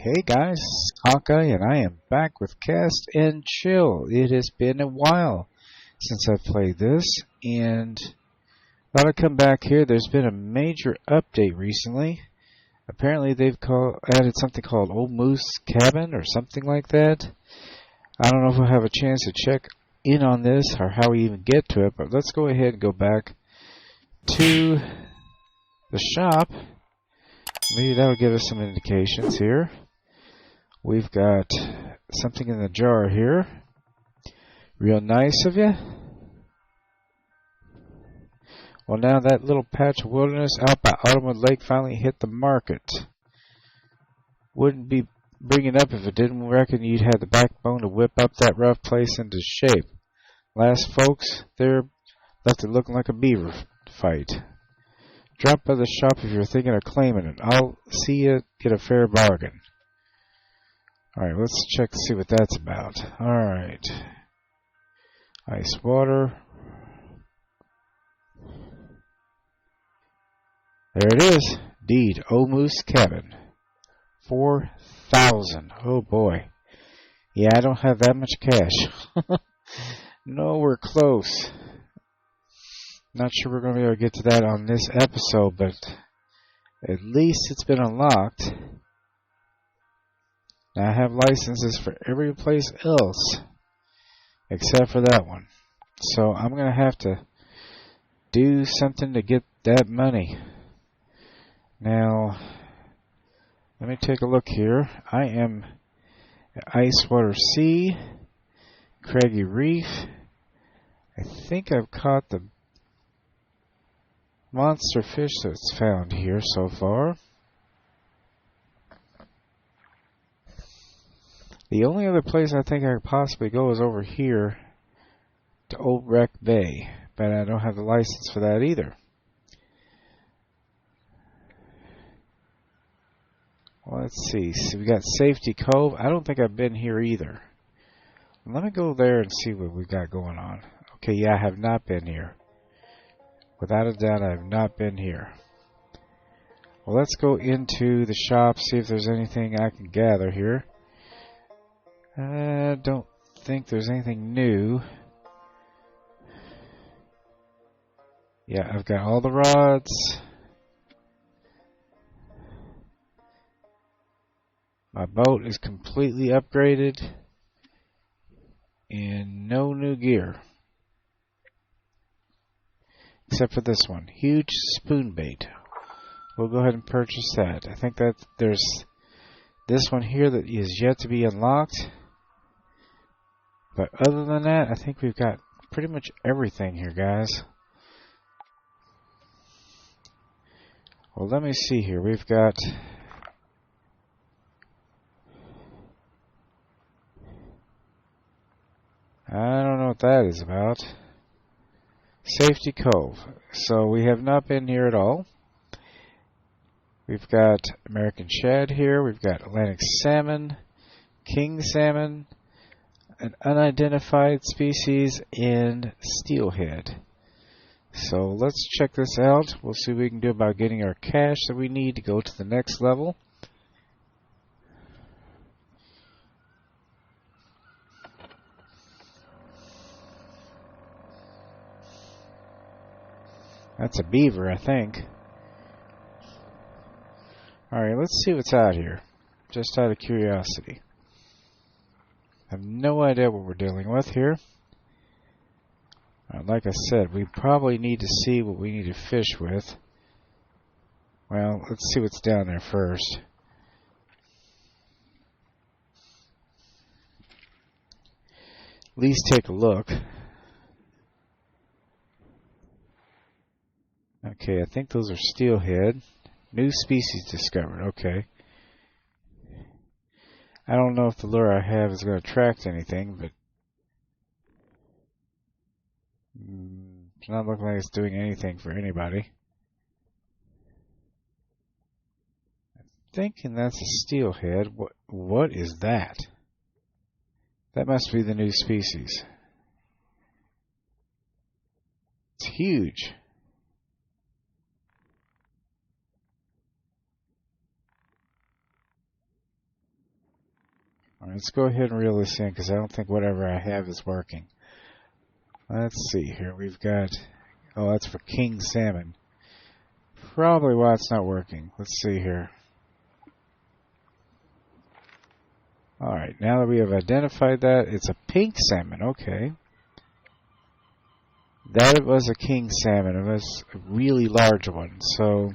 Hey guys, Hawkeye, and I am back with Cast and Chill. It has been a while since I've played this, and thought I'd come back here. There's been a major update recently. Apparently they've added something called Old Moose Cabin or something like that. I don't know if we'll have a chance to check in on this or how we even get to it, but let's go ahead and go back to the shop. Maybe that'll give us some indications here. We've got something in the jar here. Real nice of you. Well, now that little patch of wilderness out by Autumnwood Lake finally hit the market. Wouldn't be bringing it up if it didn't reckon you'd have the backbone to whip up that rough place into shape. Last folks there left it looking like a beaver fight. Drop by the shop if you're thinking of claiming it. I'll see you get a fair bargain. Alright, let's check to see what that's about. Alright. Ice water. There it is. Deed. Old Moose Cabin. 4,000. Oh boy. Yeah, I don't have that much cash. Nowhere close. Not sure we're going to be able to get to that on this episode, but at least it's been unlocked. Now I have licenses for every place else except for that one. So I'm going to have to do something to get that money. Now, let me take a look here. I am at Icewater Sea, Craggy Reef. I think I've caught the monster fish that's found here so far. The only other place I think I could possibly go is over here to Old Wreck Bay, but I don't have the license for that either. Well, let's see. So we got Safety Cove. I don't think I've been here either. Let me go there and see what we've got going on. Okay, yeah, I have not been here. Without a doubt, I have not been here. Well, let's go into the shop, see if there's anything I can gather here. I don't think there's anything new. Yeah, I've got all the rods. My boat is completely upgraded. And no new gear. Except for this one. Huge spoon bait. We'll go ahead and purchase that. I think that there's this one here that is yet to be unlocked. But other than that, I think we've got pretty much everything here, guys. Well, let me see here. We've got... I don't know what that is about. Safety Cove. So we have not been here at all. We've got American shad here. We've got Atlantic salmon, king salmon, an unidentified species, and steelhead. So let's check this out. We'll see what we can do about getting our cash that we need to go to the next level. That's a beaver, I think. Alright, let's see what's out here. Just out of curiosity. I have no idea what we're dealing with here. Like I said, we probably need to see what we need to fish with. Well, let's see what's down there first. At least take a look. Okay, I think those are steelhead. New species discovered. Okay. I don't know if the lure I have is going to attract anything, but it's not looking like it's doing anything for anybody. I'm thinking that's a steelhead. What is that? That must be the new species. It's huge. All right, let's go ahead and reel this in because I don't think whatever I have is working. Let's see here. We've got, oh, that's for king salmon. Probably why it's not working. Let's see here. All right, now that we have identified that, it's a pink salmon. Okay. That was a king salmon. It was a really large one. So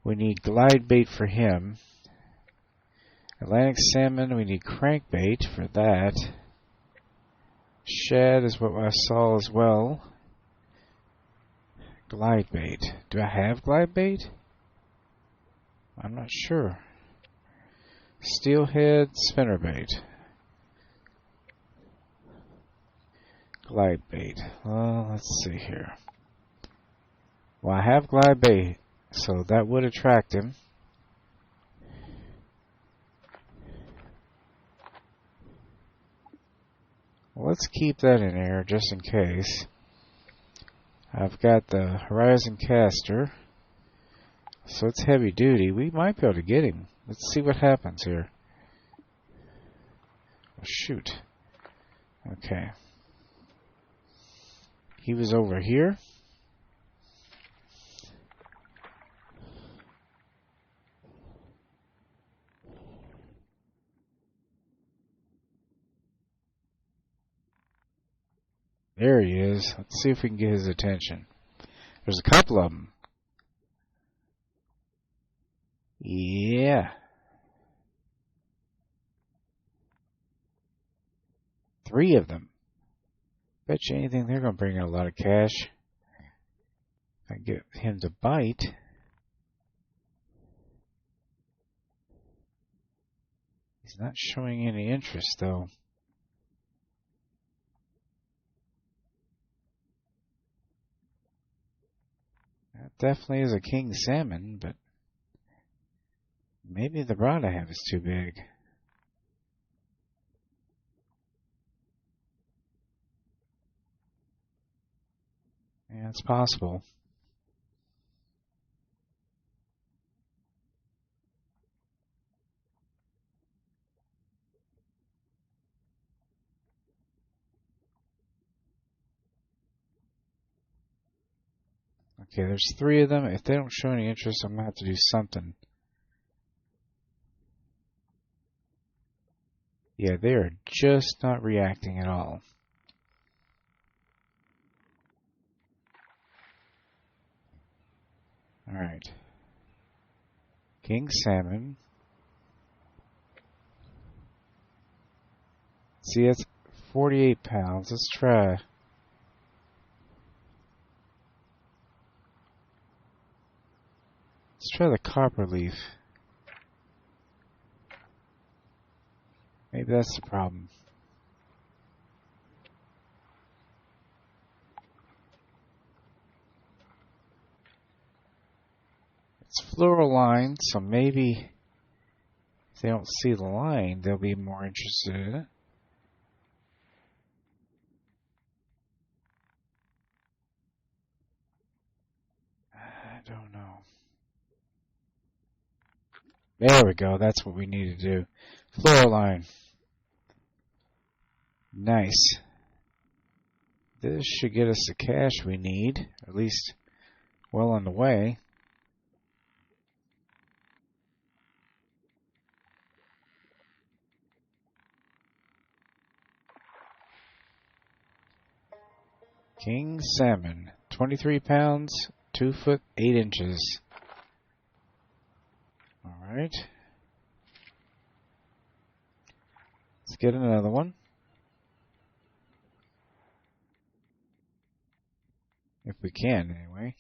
we need glide bait for him. Atlantic salmon, we need crankbait for that. Shad is what I saw as well. Glide bait. Do I have glide bait? I'm not sure. Steelhead spinnerbait. Glide bait. Well, let's see here. Well, I have glide bait, so that would attract him. Let's keep that in there just in case. I've got the Horizon caster, so it's heavy duty. We might be able to get him. Let's see what happens here. Oh, shoot. Okay. He was over here. There he is. Let's see if we can get his attention. There's a couple of them. Yeah. 3 of them. Bet you anything they're going to bring in a lot of cash. If I get him to bite. He's not showing any interest, though. That definitely is a king salmon, but maybe the rod I have is too big. Yeah, it's possible. Okay, there's 3 of them. If they don't show any interest, I'm going to have to do something. Yeah, they are just not reacting at all. Alright. King salmon. See, that's 48 pounds. Let's try. Let's try the copper leaf. Maybe that's the problem. It's fluoro line, so maybe if they don't see the line, they'll be more interested in it. I don't know. There we go. That's what we need to do. Fluoro line. Nice. This should get us the cash we need, at least well on the way. King salmon, 23 pounds, 2 foot 8 inches. All right. Let's get another one. If we can, anyway.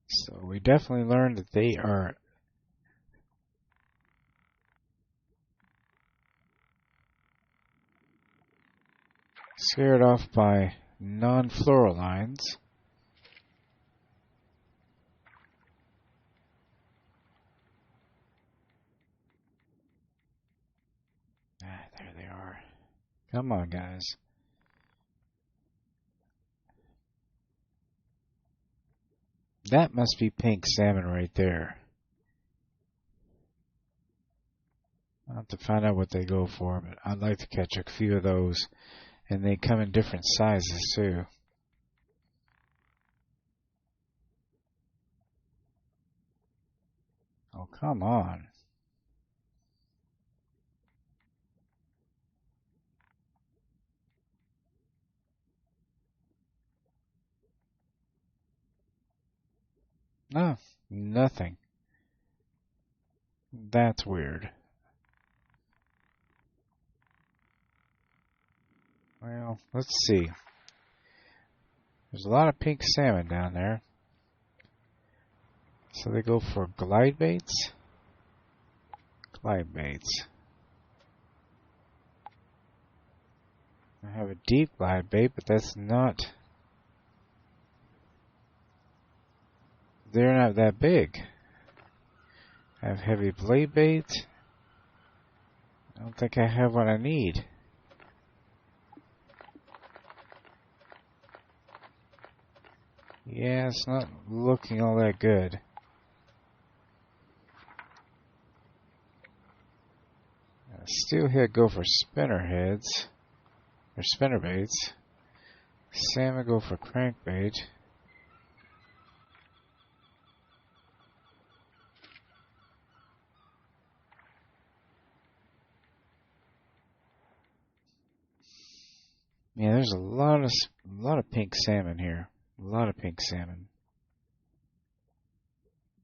So we definitely learned that they are scared off by non-fluorolines. Ah, there they are. Come on, guys. That must be pink salmon right there. I'll have to find out what they go for, but I'd like to catch a few of those. And they come in different sizes, too. Oh, come on. No, nothing. That's weird. Well, let's see. There's a lot of pink salmon down there. So they go for glide baits. Glide baits. I have a deep glide bait, but that's not... They're not that big. I have heavy blade bait. I don't think I have what I need. Yeah, it's not looking all that good. Steelhead go for spinner heads, or spinner baits. Salmon go for crankbait. Yeah, there's a lot of pink salmon here. A lot of pink salmon.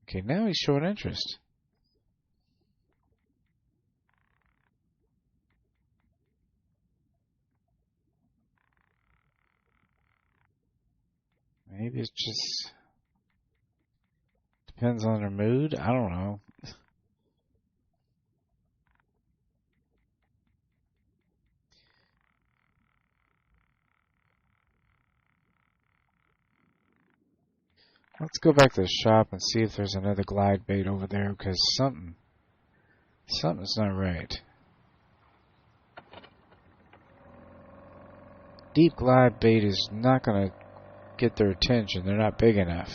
Okay, now he's showing interest. Maybe it just depends on their mood. I don't know. Let's go back to the shop and see if there's another glide bait over there, because something's not right. Deep glide bait is not going to get their attention. They're not big enough.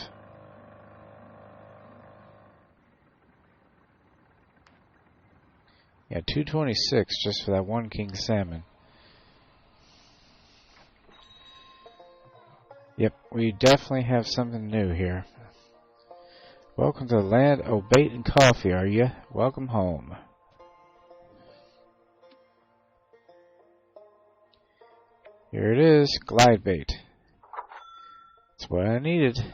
Yeah, 226 just for that one king salmon. Yep, we definitely have something new here. Welcome to the land of bait and coffee, are you? Welcome home. Here it is, glide bait. That's what I needed. It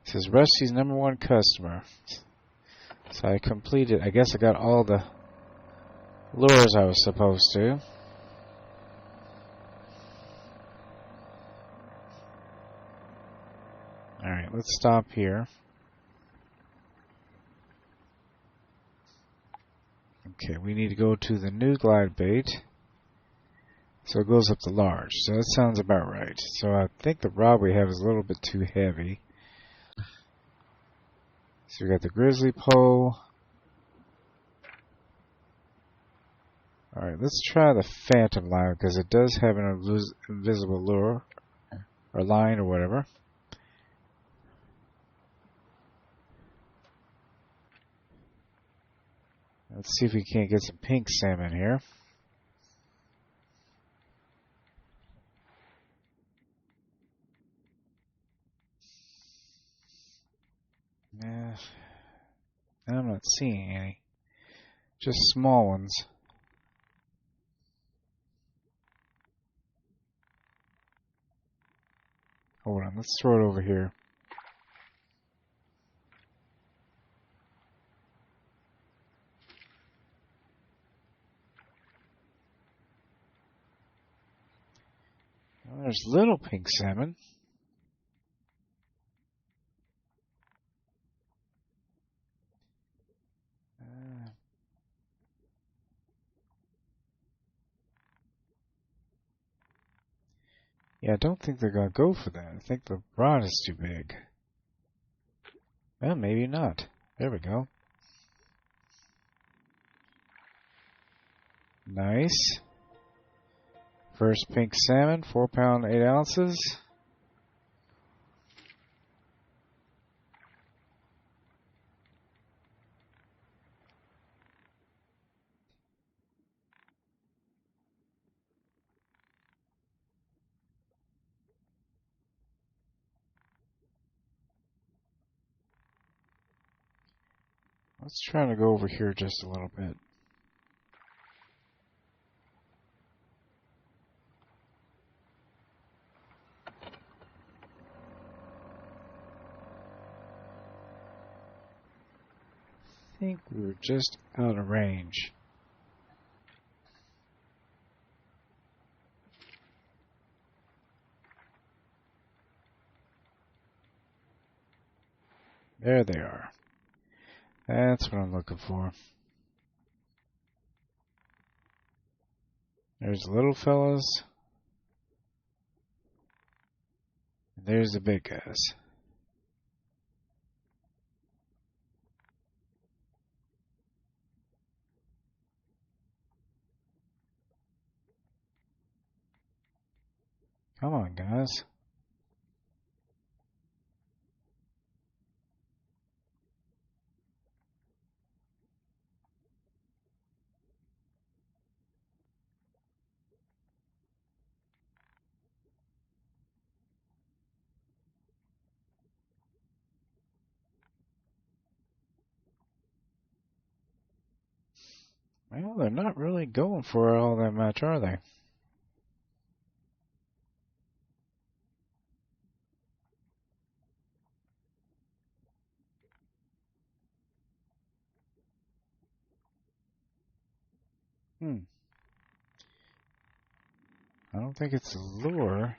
says Rusty's #1 customer. So I completed, I guess I got all the lures I was supposed to. Alright, let's stop here. Okay, we need to go to the new glide bait. So it goes up to large. So that sounds about right. So I think the rod we have is a little bit too heavy. So we got the grizzly pole. Alright, let's try the phantom line because it does have an invisible lure or line or whatever. Let's see if we can't get some pink salmon here. I'm not seeing any. Just small ones. Hold on, let's throw it over here. Well, there's little pink salmon. Yeah, I don't think they're going to go for that. I think the rod is too big. Well, maybe not. There we go. Nice. First pink salmon, 4 pound, 8 ounces. Let's try to go over here just a little bit. I think we were just out of range. There they are. That's what I'm looking for. There's the little fellas. And there's the big guys. Come on, guys. Well, they're not really going for it all that much, are they? I don't think it's a lure.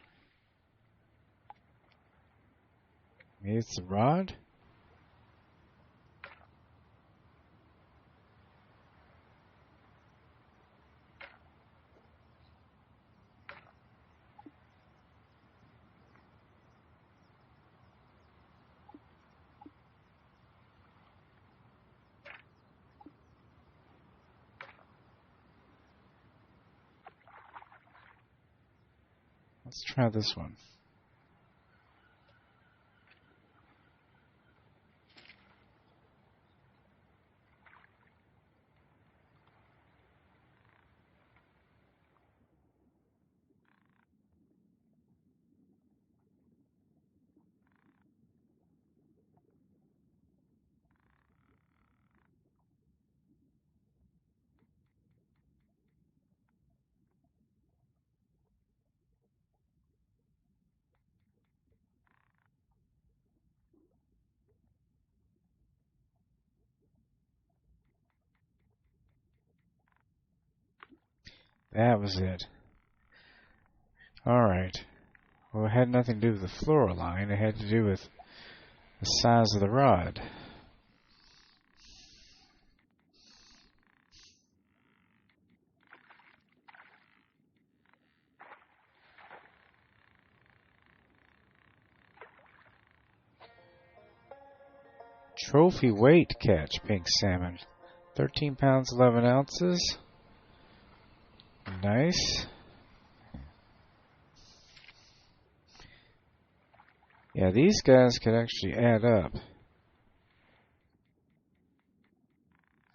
Maybe it's the rod? Let's try this one. That was it. Alright. Well, it had nothing to do with the fluoroline. It had to do with the size of the rod. Trophy weight catch, pink salmon. 13 pounds, 11 ounces. Nice. Yeah, these guys could actually add up.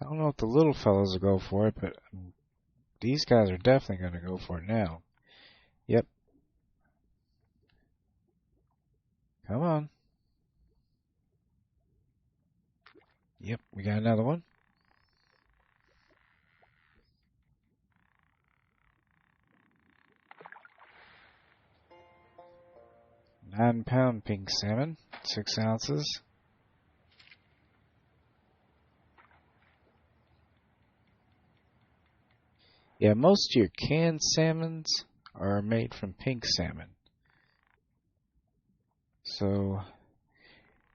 I don't know if the little fellas will go for it, but these guys are definitely going to go for it now. Yep. Come on. Yep, we got another one. 9-pound pink salmon, 6 ounces. Yeah, most of your canned salmons are made from pink salmon. So,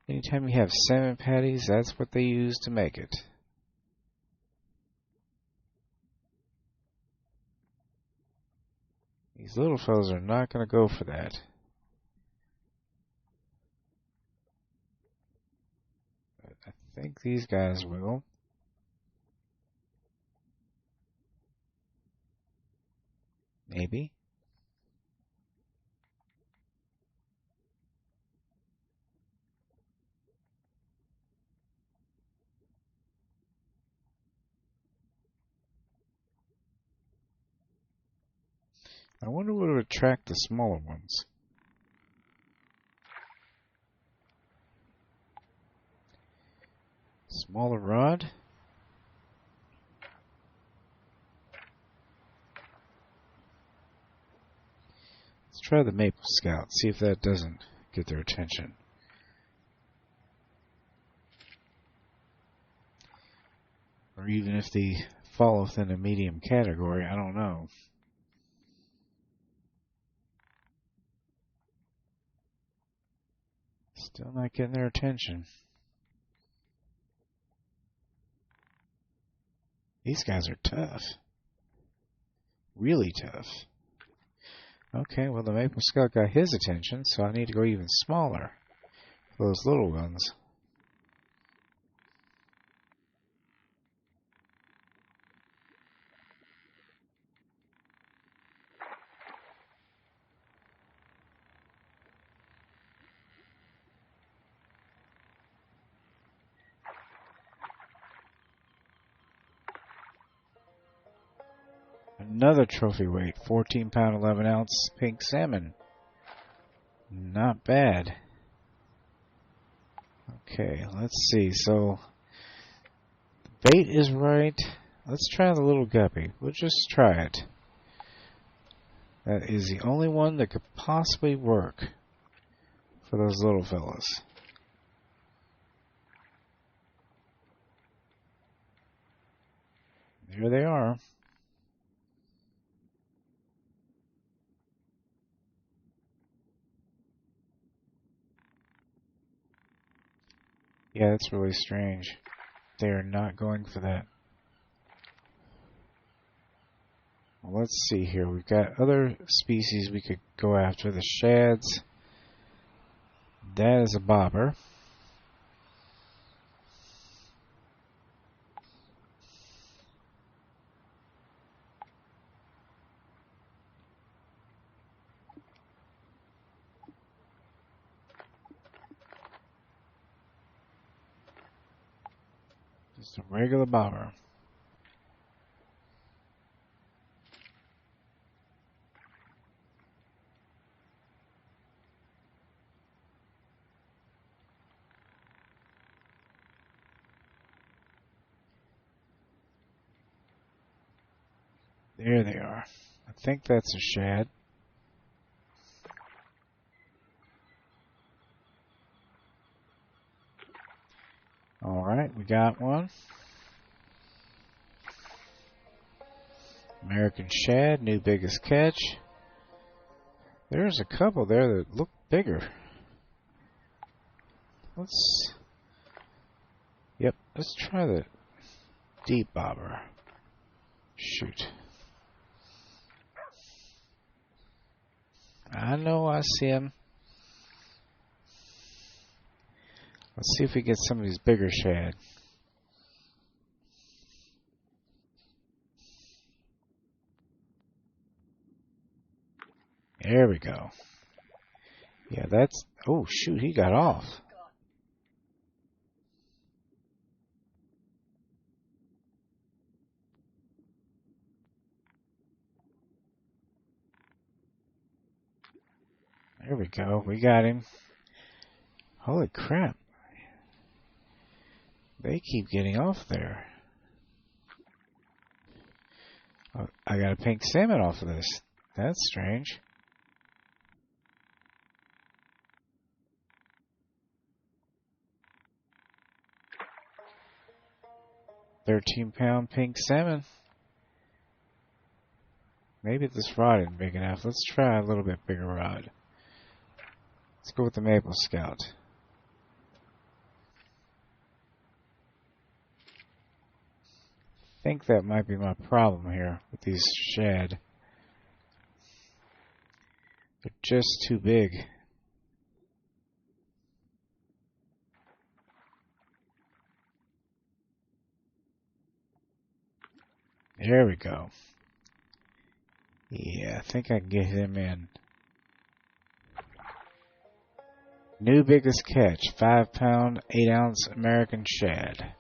anytime you have salmon patties, that's what they use to make it. These little fellas are not going to go for that. But I think these guys will. Maybe. I wonder what would attract the smaller ones. Smaller rod. Let's try the maple scout, see if that doesn't get their attention. Or even if they fall within a medium category, I don't know. Still not getting their attention. These guys are tough. Really tough. Okay, well the maple scout got his attention, so I need to go even smaller for those little ones. Another trophy weight, 14-pound, 11-ounce pink salmon. Not bad. Okay, let's see. So, the bait is right. Let's try the little guppy. We'll just try it. That is the only one that could possibly work for those little fellas. There they are. Yeah, that's really strange. They are not going for that. Well, let's see here. We've got other species we could go after. The shads. That is a bobber. Just a regular bobber. There they are. I think that's a shad. Alright, we got one. American shad, new biggest catch. There's a couple there that look bigger. Let's try the deep bobber. Shoot. I know I see him. Let's see if we get some of these bigger shad. There we go. Yeah, that's... Oh, shoot, he got off. There we go. We got him. Holy crap. They keep getting off there. Oh, I got a pink salmon off of this. That's strange. 13-pound pink salmon. Maybe this rod isn't big enough. Let's try a little bit bigger rod. Let's go with the Maple Scout. I think that might be my problem here with these shad. They're just too big. There we go. Yeah, I think I can get him in. New biggest catch, 5-pound, 8-ounce American shad.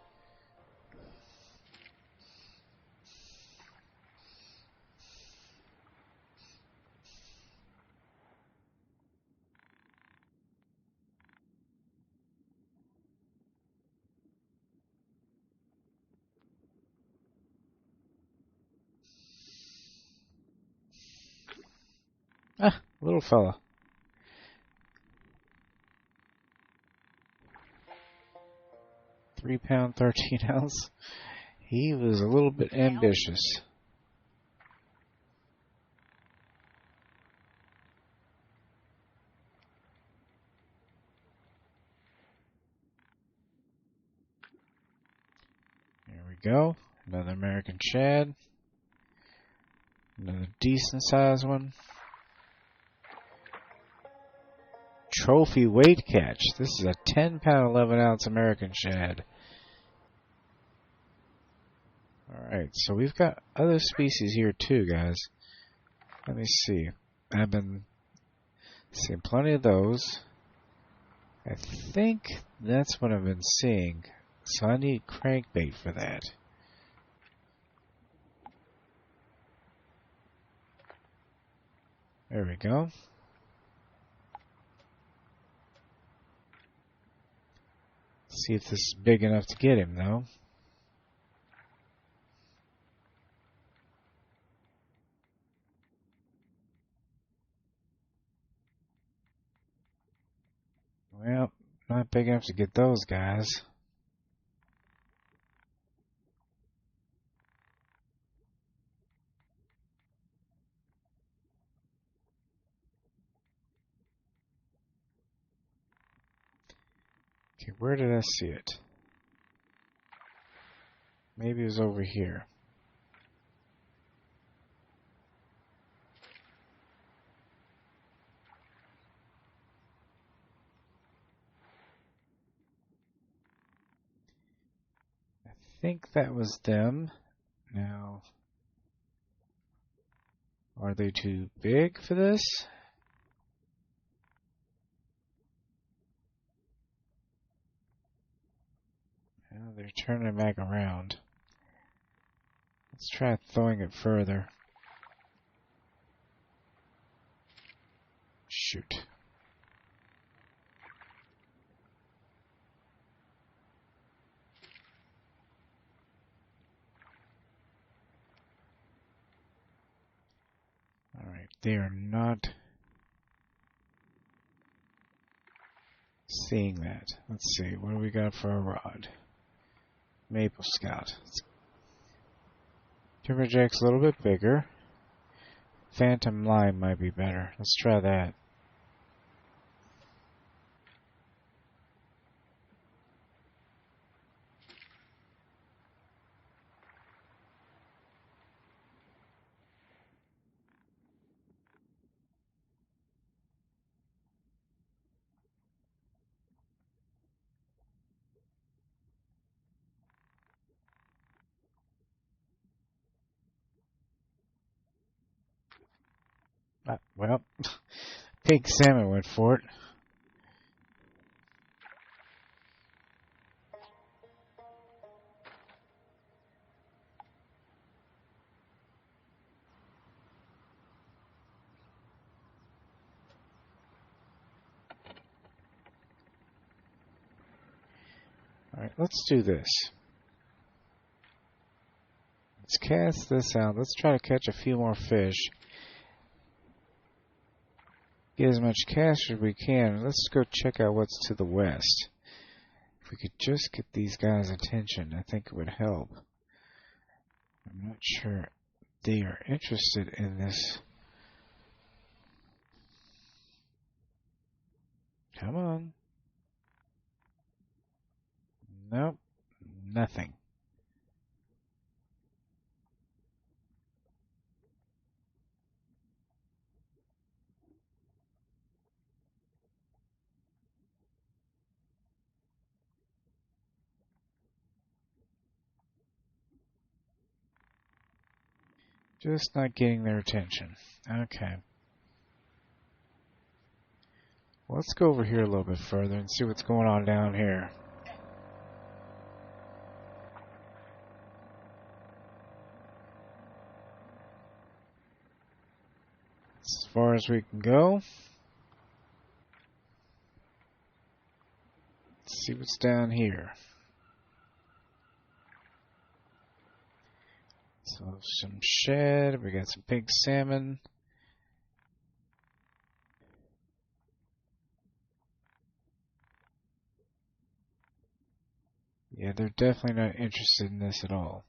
Ah, little fella. £3, 13-ounce. He was a little bit ambitious. There we go. Another American shad. Another decent sized one. Trophy weight catch. This is a 10-pound, 11-ounce American shad. Alright, so we've got other species here too, guys. Let me see. I've been seeing plenty of those. I think that's what I've been seeing. So I need crankbait for that. There we go. See if this is big enough to get him, though. Well, not big enough to get those guys. Okay, where did I see it? Maybe it was over here. I think that was them. Now, are they too big for this? Well, they're turning back around. Let's try throwing it further. Shoot. Alright, they are not seeing that. Let's see, what do we got for a rod? Maple Scout. Timberjack's a little bit bigger. Phantom Lime might be better. Let's try that. Well, pink salmon went for it. Alright, let's do this. Let's cast this out. Let's try to catch a few more fish. Get as much cash as we can. Let's go check out what's to the west. If we could just get these guys' attention, I think it would help. I'm not sure they are interested in this. Come on. Nope. Nothing. Just not getting their attention. Okay. Let's go over here a little bit further and see what's going on down here. As far as we can go. Let's see what's down here. So some shad, we got some pink salmon. Yeah, they're definitely not interested in this at all.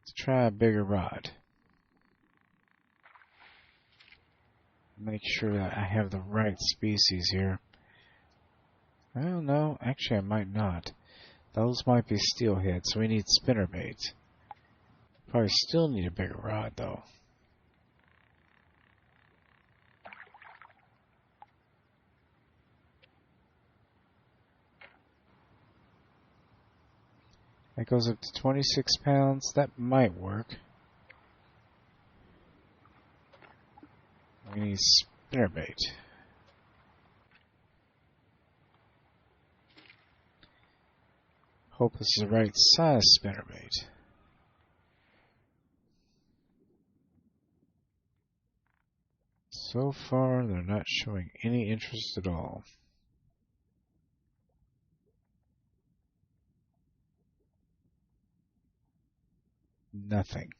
Let's try a bigger rod. Make sure that I have the right species here. I don't know, actually I might not. Those might be steelhead, so we need spinnerbait. Probably still need a bigger rod though. That goes up to 26 pounds. That might work. We need spinnerbait. Hope this is the right size spinnerbait. So far, they're not showing any interest at all. Nothing.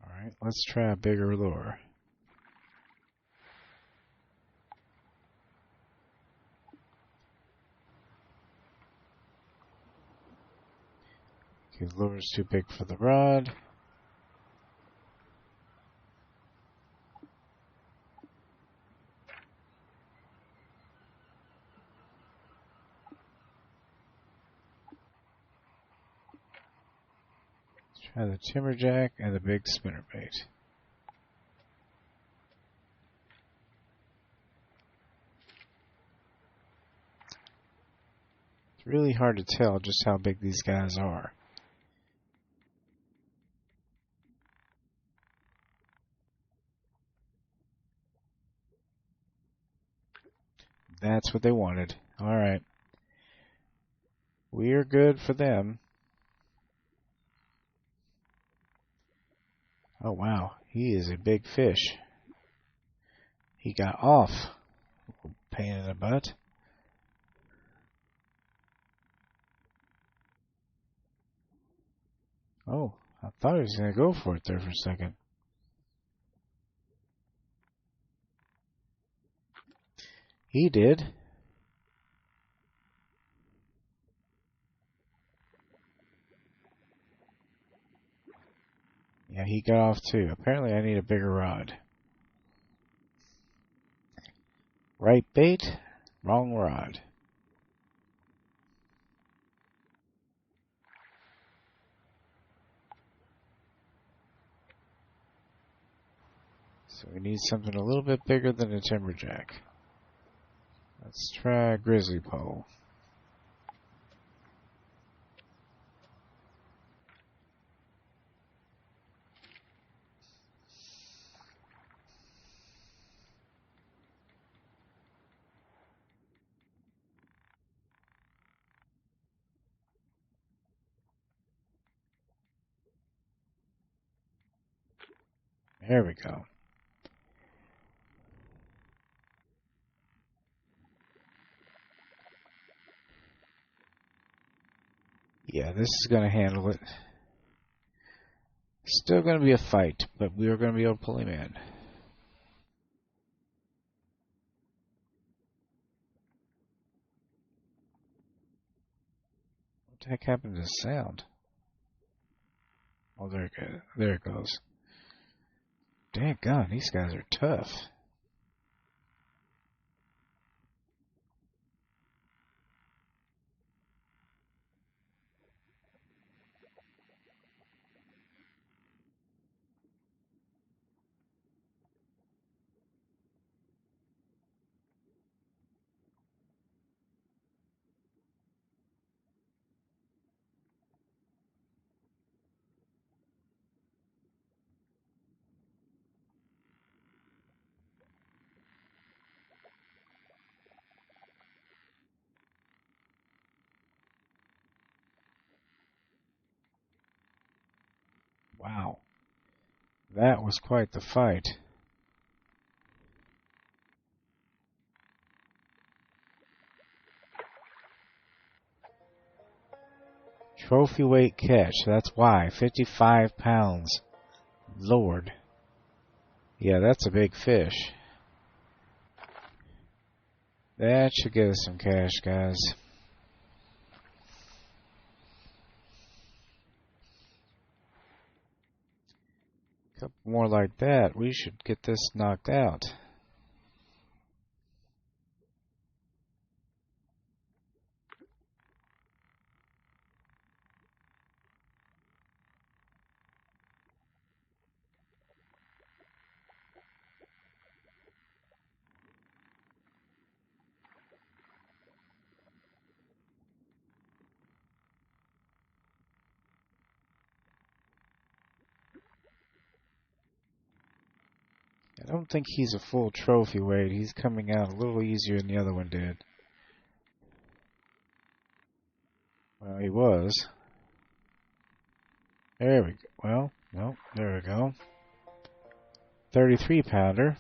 Alright, let's try a bigger lure. Okay, the lure's too big for the rod. Let's try the timberjack and the big spinnerbait. It's really hard to tell just how big these guys are. That's what they wanted. Alright. We're good for them. Oh wow, he is a big fish. He got off. Pain in the butt. Oh, I thought he was going to go for it there for a second. He did. Yeah, he got off too. Apparently I need a bigger rod. Right bait, wrong rod. So we need something a little bit bigger than a timberjack. Let's try a grizzly pole. There we go. Yeah, this is going to handle it. Still going to be a fight, but we are going to be able to pull him in. the heck happened to the sound? Oh, there it goes. There it goes. Daggone, these guys are tough. Wow. That was quite the fight. Trophy weight catch. That's why. 55 pounds. Lord. Yeah, that's a big fish. That should get us some cash, guys. A couple more like that. We should get this knocked out. I don't think he's a full trophy weight. He's coming out a little easier than the other one did. Well, he was. There we go. Well, no, there we go. 33 pounder.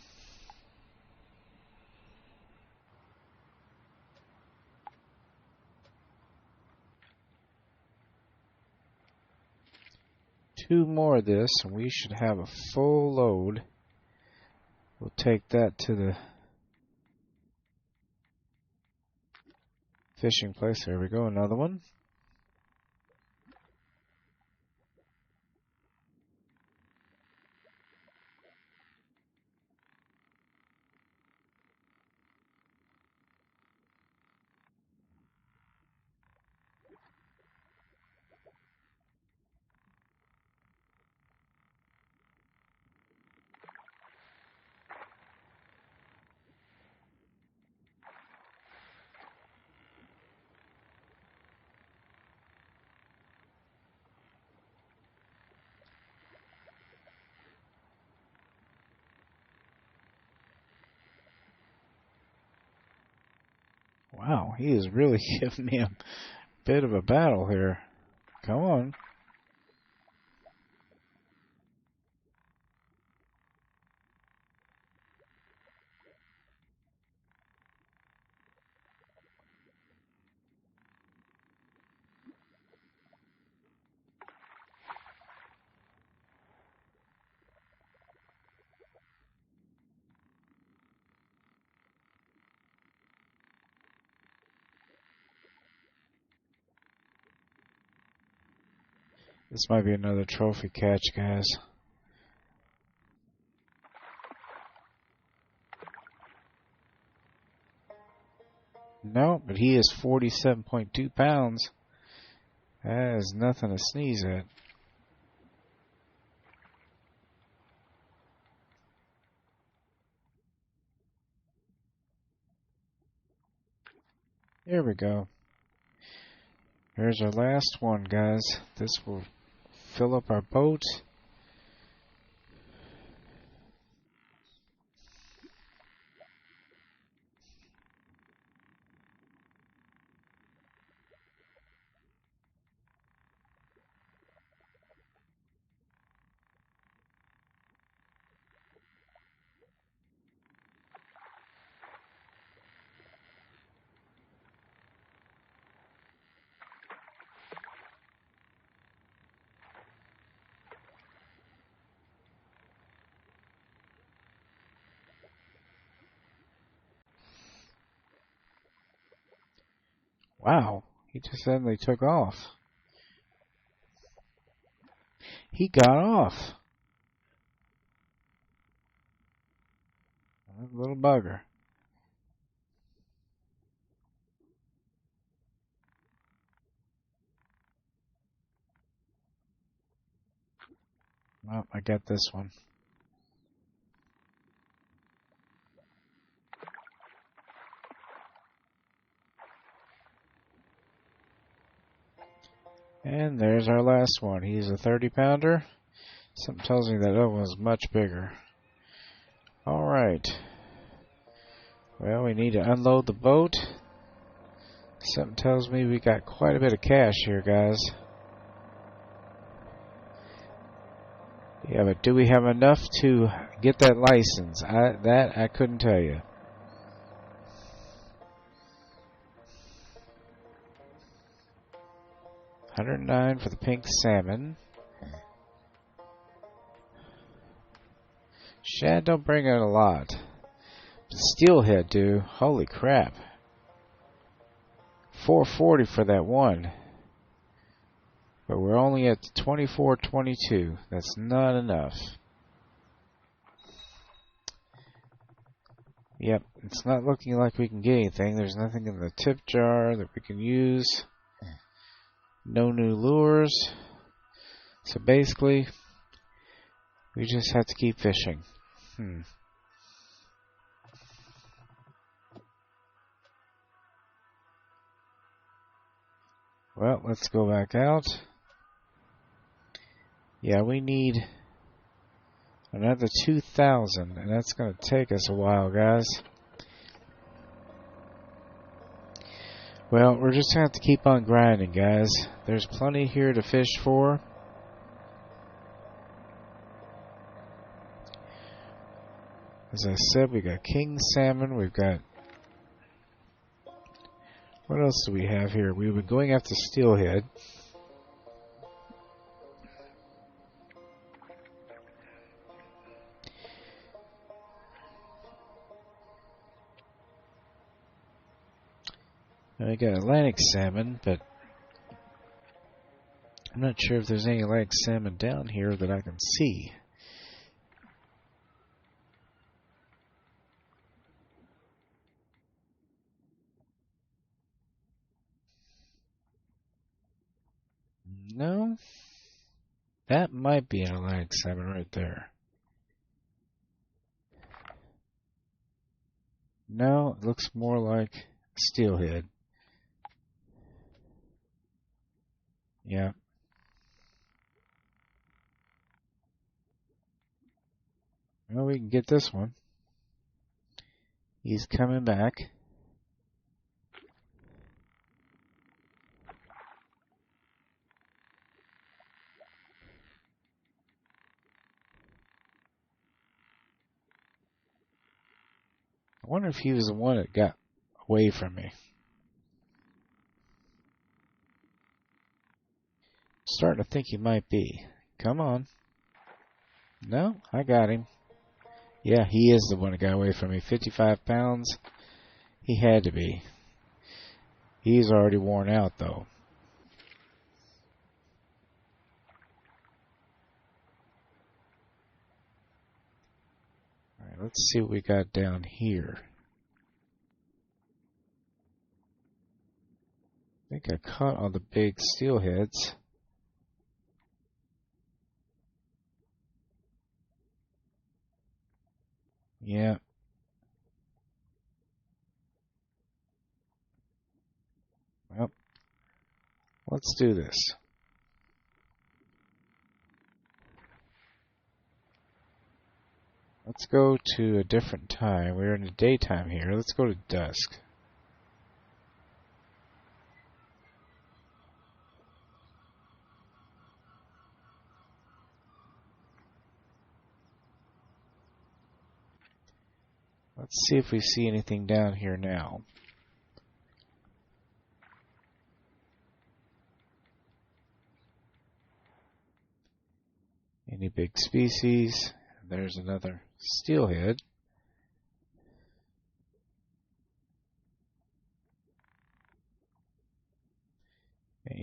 Two more of this, and we should have a full load. We'll take that to the fishing place. There we go, another one. Wow, he is really giving me a bit of a battle here. Come on. This might be another trophy catch, guys. No, but he is 47.2 pounds. That is nothing to sneeze at. There we go. Here's our last one, guys. This will fill up our boat. Wow, He just suddenly took off. He got off. Little bugger. Well, I got this one. And there's our last one. He's a 30-pounder. Something tells me that other one was much bigger. Alright. Well, we need to unload the boat. Something tells me we got quite a bit of cash here, guys. Yeah, but do we have enough to get that license? I couldn't tell you. $109 for the pink salmon. Shad don't bring out a lot. Steelhead do. Holy crap. $4.40 for that one. But we're only at $24.22. That's not enough. Yep, it's not looking like we can get anything. There's nothing in the tip jar that we can use. No new lures. So basically, we just have to keep fishing. Well, let's go back out. Yeah, we need another 2,000, and that's going to take us a while, guys. Well, we're just going to have to keep on grinding, guys. There's plenty here to fish for. As I said, we got king salmon. We've got... What else do we have here? We've been going after steelhead. And we got Atlantic salmon, but I'm not sure if there's any Atlantic salmon down here that I can see. No. That might be an Atlantic salmon right there. No, it looks more like steelhead. Yeah. Well, we can get this one. He's coming back. I wonder if he was the one that got away from me. Starting to think he might be. Come on. No, I got him. Yeah, he is the one that got away from me. 55 pounds. He had to be. He's already worn out, though. All right, let's see what we got down here. I think I caught all the big steelheads. Yeah. Well, let's do this. Let's go to a different time. We're in the daytime here. Let's go to dusk. Let's see if we see anything down here now. Any big species? There's another steelhead.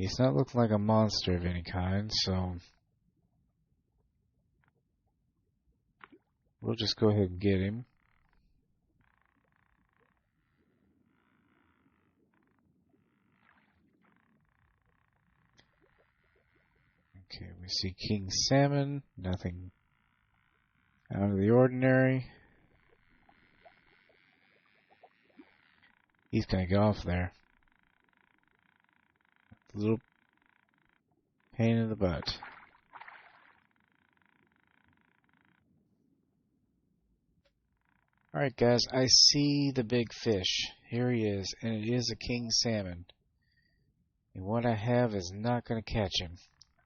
He's not looking like a monster of any kind, so we'll just go ahead and get him. Okay, we see king salmon, nothing out of the ordinary. He's going to get off there. A little pain in the butt. Alright guys, I see the big fish. Here he is, and it is a king salmon. And what I have is not going to catch him.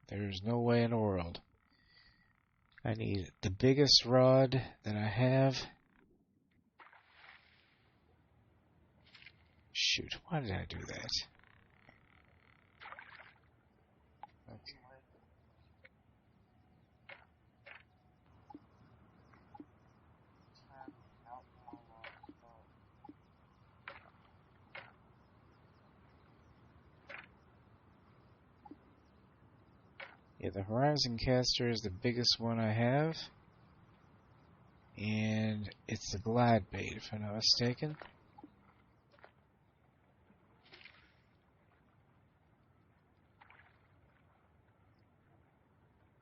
There's no way in the world. I need the biggest rod that I have. Shoot, why did I do that? Okay. Yeah, the Horizon Caster is the biggest one I have. And it's the glide bait, if I'm not mistaken.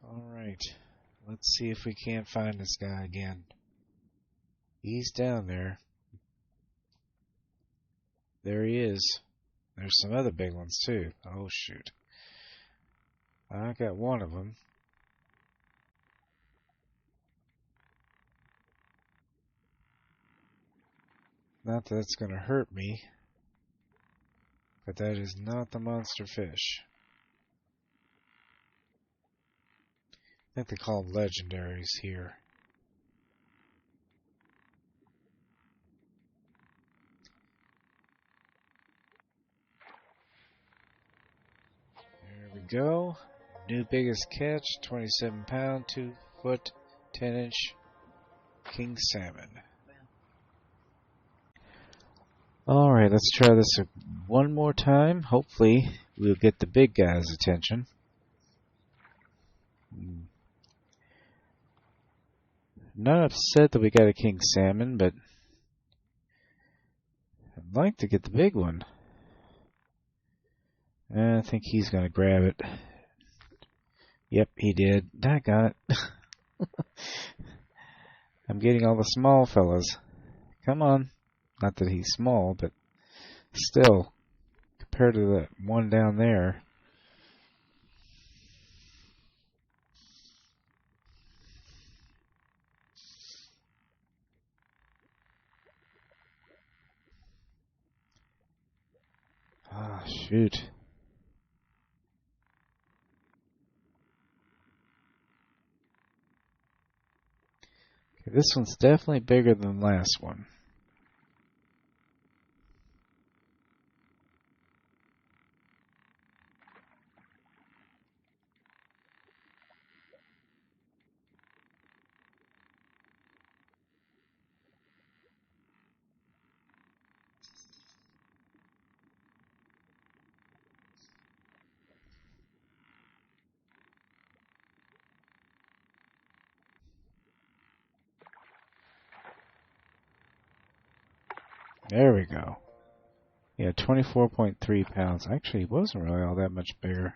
Alright, let's see if we can't find this guy again. He's down there. There he is. There's some other big ones too. Oh shoot. I got one of them. Not that it's going to hurt me, but that is not the monster fish. I think they call them legendaries here. There we go. New biggest catch, 27 pound, 2 foot, 10 inch king salmon. Alright, let's try this one more time. Hopefully, we'll get the big guy's attention. Not upset that we got a king salmon, but I'd like to get the big one. I think he's going to grab it. Yep, he did. I got it. I'm getting all the small fellas. Come on. Not that he's small, but still, compared to the one down there. Ah, shoot. Okay, this one's definitely bigger than the last one. There we go. Yeah, 24.3 pounds. Actually, it wasn't really all that much bigger.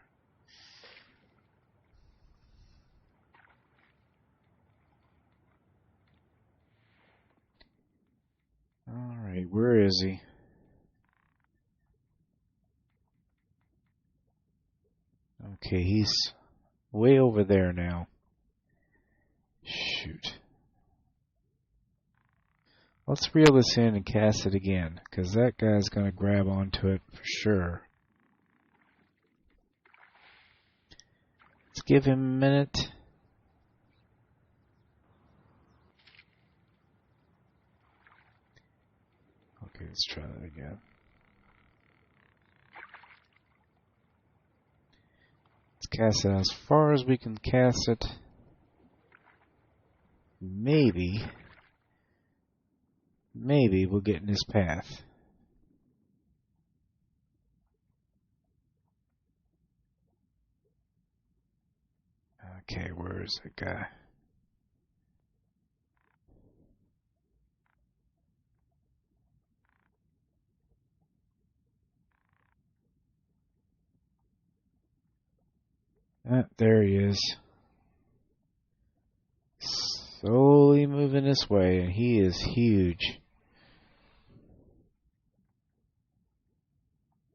Alright, where is he? Okay, he's way over there now. Shoot. Let's reel this in and cast it again, because that guy's going to grab onto it for sure. Let's give him a minute. Okay, let's try that again. Let's cast it as far as we can cast it. Maybe we'll get in his path. Okay, where is that guy? There he is. Slowly moving this way, and he is huge.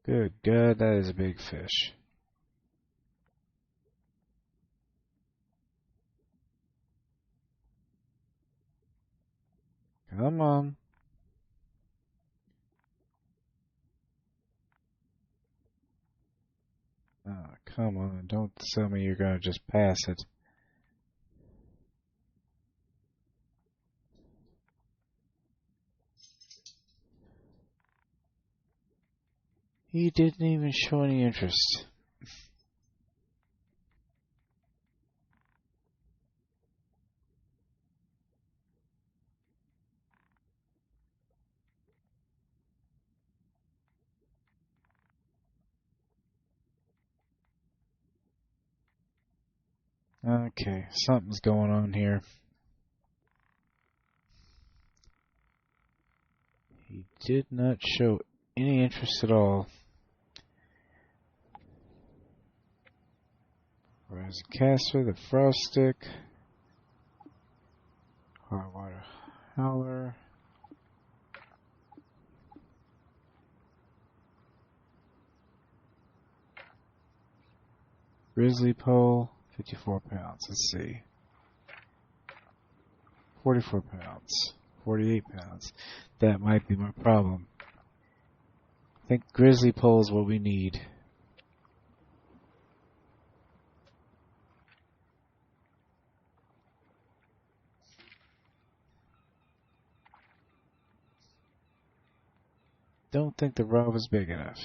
Good God, that is a big fish. Come on. Oh, come on. Don't tell me you're going to just pass it. He didn't even show any interest. Okay, something's going on here. He did not show any interest at all. Whereas a caster, the frost stick, hard water howler. Grizzly pole, 54 pounds. Let's see. 44 pounds. 48 pounds. That might be my problem. I think grizzly pole is what we need. Don't think the rod was big enough.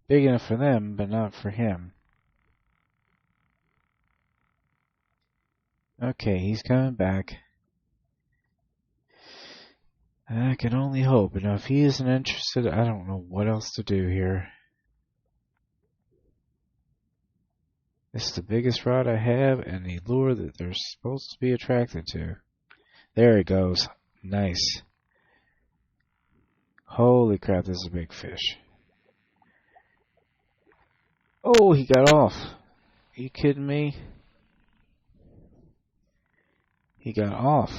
Big enough for them, but not for him. Okay, he's coming back. I can only hope. Now, if he isn't interested, I don't know what else to do here. This is the biggest rod I have and the lure that they're supposed to be attracted to. There he goes. Nice. Holy crap, this is a big fish. Oh, he got off. Are you kidding me? He got off.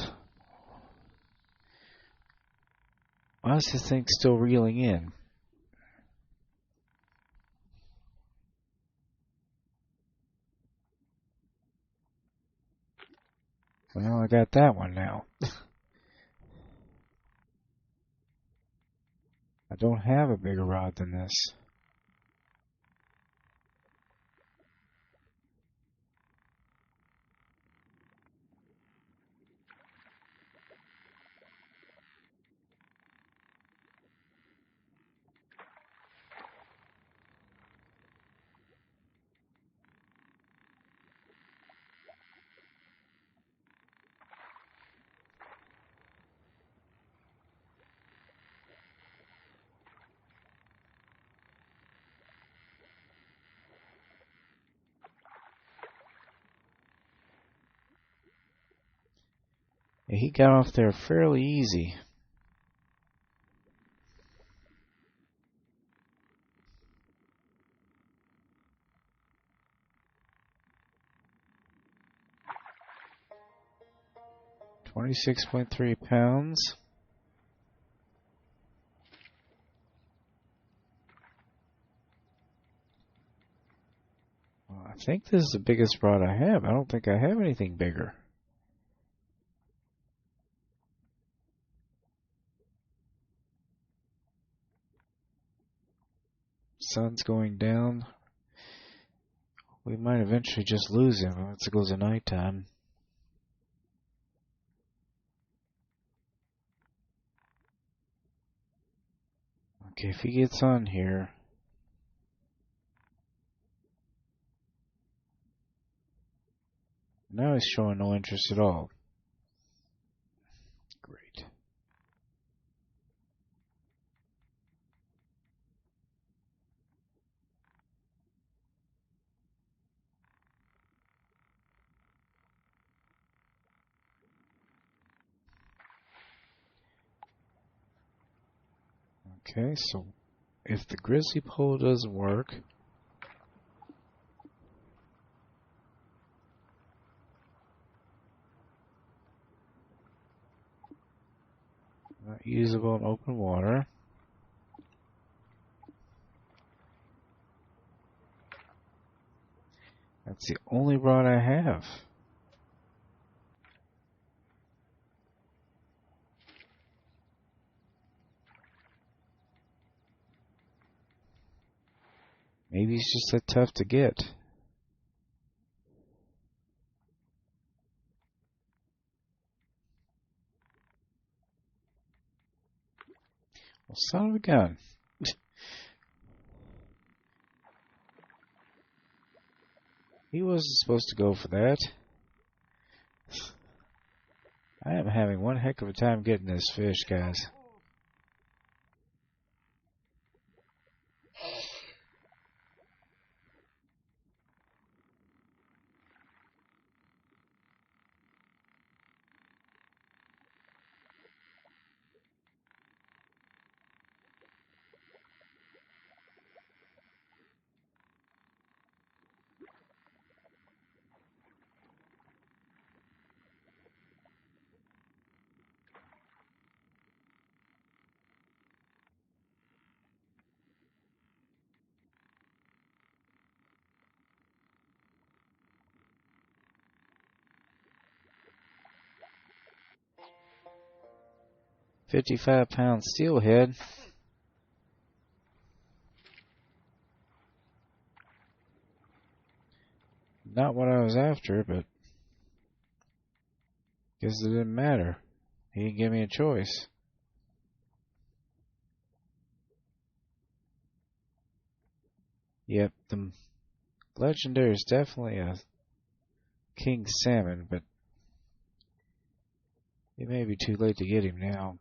Why is this thing still reeling in? Well, I got that one now. I don't have a bigger rod than this. Yeah, he got off there fairly easy. £26.3. Well, I think this is the biggest rod I have. I don't think I have anything bigger. Sun's going down. We might eventually just lose him once it goes to nighttime. Okay, if he gets on here. Now he's showing no interest at all. Great. Okay, so if the grizzly pole doesn't work, not usable in open water. That's the only rod I have. Maybe it's just that tough to get. Well, son of a gun. He wasn't supposed to go for that. I am having one heck of a time getting this fish, guys. £55 steelhead. Not what I was after, but guess it didn't matter. He didn't give me a choice. Yep, the legendary is definitely a king salmon, but it may be too late to get him now.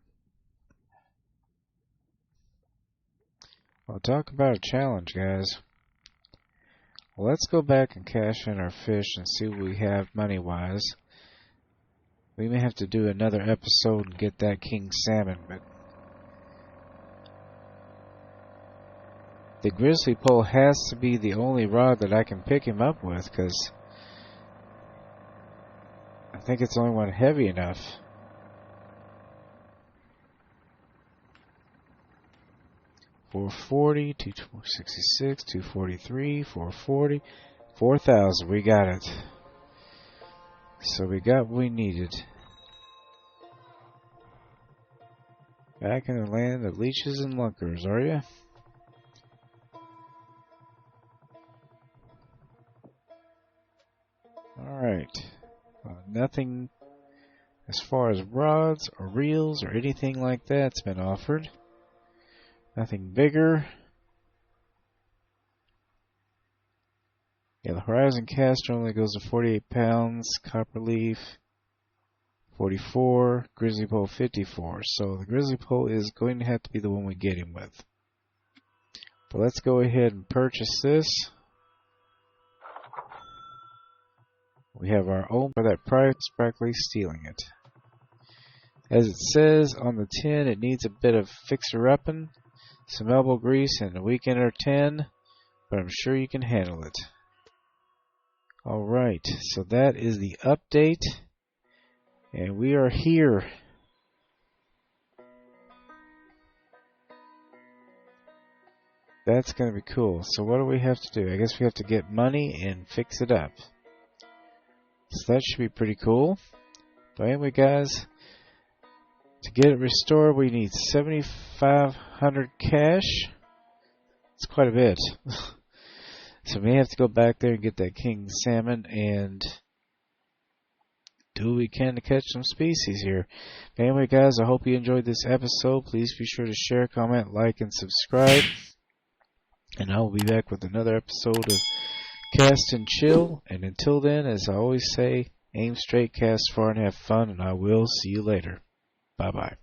Well, talk about a challenge, guys. Well, let's go back and cash in our fish and see what we have money-wise. We may have to do another episode and get that king salmon, but the grizzly pole has to be the only rod that I can pick him up with, because I think it's the only one heavy enough. $440, $266, $243, $440, $4,000. We got it. So we got what we needed. Back in the land of leeches and lunkers, are you? Alright. Nothing as far as rods or reels or anything like that's been offered. Nothing bigger. Yeah, the horizon caster only goes to 48 pounds. Copperleaf 44. Grizzly pole 54. So the grizzly pole is going to have to be the one we get him with. But let's go ahead and purchase this. We have our own for that price, practically stealing it. As it says on the tin, it needs a bit of fixer-upping, some elbow grease, and a weekend or 10, but I'm sure you can handle it. Alright, so that is the update, and we are here. That's going to be cool. So what do we have to do? I guess we have to get money and fix it up. So that should be pretty cool. But anyway, guys, to get it restored, we need 7,500 cash. It's quite a bit. So we may have to go back there and get that king salmon and do what we can to catch some species here. But anyway, guys, I hope you enjoyed this episode. Please be sure to share, comment, like, and subscribe. And I will be back with another episode of Cast and Chill. And until then, as I always say, aim straight, cast far, and have fun. And I will see you later. Bye-bye.